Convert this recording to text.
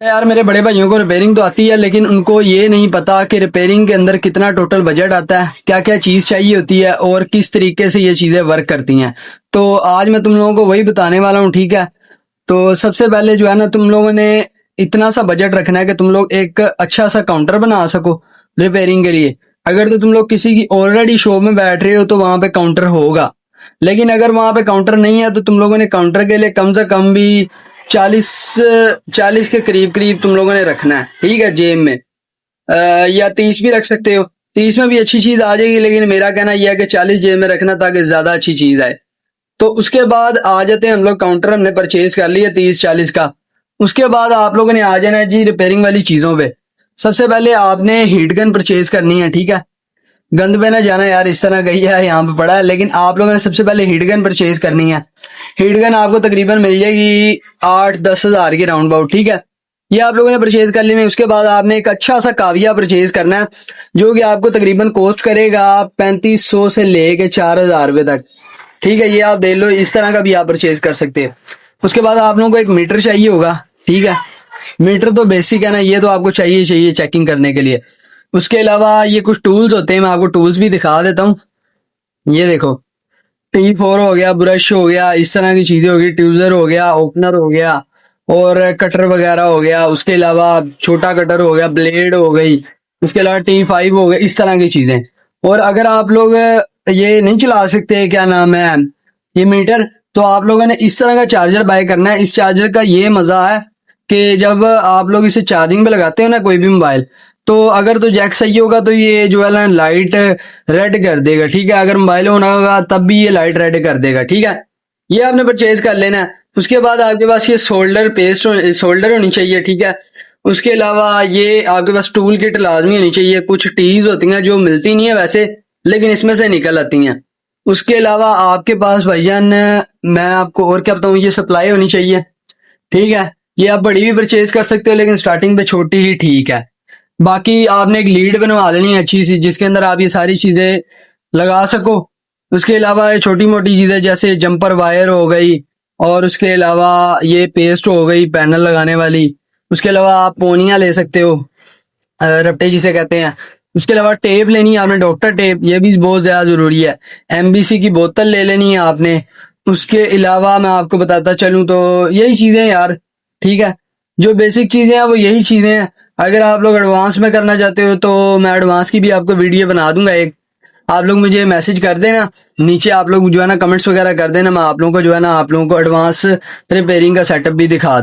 यार मेरे बड़े भाइयों को रिपेयरिंग तो आती है, लेकिन उनको ये नहीं पता कि रिपेयरिंग के अंदर कितना टोटल बजट आता है, क्या क्या चीज़ चाहिए होती है और किस तरीके से ये चीज़ें वर्क करती हैं। तो आज मैं तुम लोगों को वही बताने वाला हूँ, ठीक है। तो सबसे पहले जो है ना, तुम लोगों ने इतना सा बजट रखना है कि तुम लोग एक अच्छा सा काउंटर बना सको रिपेयरिंग के लिए। अगर तो तुम लोग किसी की ऑलरेडी शॉप में बैठ रहे हो तो वहां पे काउंटर होगा, लेकिन अगर वहां पे काउंटर नहीं है तो तुम लोगों ने काउंटर के लिए कम से कम भी 40 40 के करीब करीब तुम लोगों ने रखना है, ठीक है, जेब में। या 30 भी रख सकते हो, 30 में भी अच्छी चीज आ जाएगी, लेकिन मेरा कहना यह है कि 40 जेब में रखना ताकि ज्यादा अच्छी चीज आए। तो उसके बाद आ जाते हैं हम लोग, काउंटर हमने परचेज कर लिया 30-40 का। उसके बाद आप लोगों ने आ जाना है जी रिपेयरिंग वाली चीजों पे। सबसे पहले आपने हीट गन परचेज करनी है, ठीक है। गंद पे ना जाना यार, इस तरह गई है यहाँ पे पड़ा है, लेकिन आप लोगों ने सबसे पहले हीट गन परचेज करनी है। हीट गन आपको तकरीबन मिल जाएगी 8-10 हजार के राउंड अबाउट, ठीक है। ये आप लोगों ने परचेज कर लेनी है। उसके बाद आपने एक अच्छा सा काविया परचेज करना है, जो कि आपको तकरीबन कॉस्ट करेगा 3500 से लेके 4000 रुपए तक, ठीक है। ये आप देख लो, इस तरह का भी आप परचेज कर सकते हैं। उसके बाद आप लोगों को एक मीटर चाहिए होगा, ठीक है। मीटर तो बेसिक है ना, ये तो आपको चाहिए चाहिए चेकिंग करने के लिए। उसके अलावा ये कुछ टूल्स होते हैं, मैं आपको टूल्स भी दिखा देता हूँ। ये देखो, T4 हो गया, ब्रश हो गया, इस तरह की चीजें हो गई, ट्यूजर हो गया, ओपनर हो गया और कटर वगैरह हो गया। उसके अलावा छोटा कटर हो गया, ब्लेड हो गई। उसके अलावा T5 हो गया, इस तरह की चीजें। और अगर आप लोग ये नहीं चला सकते, क्या नाम है, ये मीटर, तो आप लोगों ने इस तरह का चार्जर बाय करना है। इस चार्जर का ये मजा है कि जब आप लोग इसे चार्जिंग पे लगाते हो ना कोई भी मोबाइल, तो अगर तो जैक सही होगा तो ये जो है ना लाइट रेड कर देगा, ठीक है। अगर मोबाइल ऑन होगा तब भी ये लाइट रेड कर देगा, ठीक है। ये आपने परचेज कर लेना है। उसके बाद आपके पास ये सोल्डर होनी चाहिए, ठीक है। उसके अलावा ये आपके पास टूल किट लाजमी होनी चाहिए। कुछ टीज होती हैं जो मिलती नहीं है वैसे, लेकिन इसमें से निकल आती हैं। उसके अलावा आपके पास भाईजान, मैं आपको और क्या बताऊं, ये सप्लाई होनी चाहिए, ठीक है। ये आप बड़ी भी परचेज कर सकते हो, लेकिन स्टार्टिंग पे छोटी ही ठीक है। बाकी आपने एक लीड बनवा लेनी है अच्छी सी, जिसके अंदर आप ये सारी चीजें लगा सको। उसके अलावा ये छोटी मोटी चीजें जैसे जंपर वायर हो गई, और उसके अलावा ये पेस्ट हो गई पैनल लगाने वाली। उसके अलावा आप पोनियां ले सकते हो, रपटे जिसे कहते हैं। उसके अलावा टेप लेनी है आपने, डॉक्टर टेप, ये भी बहुत ज्यादा जरूरी है। एमबीसी की बोतल ले लेनी है आपने। उसके अलावा मैं आपको बताता चलूं तो यही चीजें हैं यार, ठीक है। जो बेसिक चीजें हैं वो यही चीजें हैं। अगर आप लोग एडवांस में करना चाहते हो तो मैं एडवांस की भी आपको वीडियो बना दूंगा एक। आप लोग मुझे मैसेज कर देना नीचे, आप लोग जो है ना कमेंट्स वगैरह कर देना, मैं आप लोगों को जो है ना आप लोगों को एडवांस रिपेयरिंग का सेटअप भी दिखा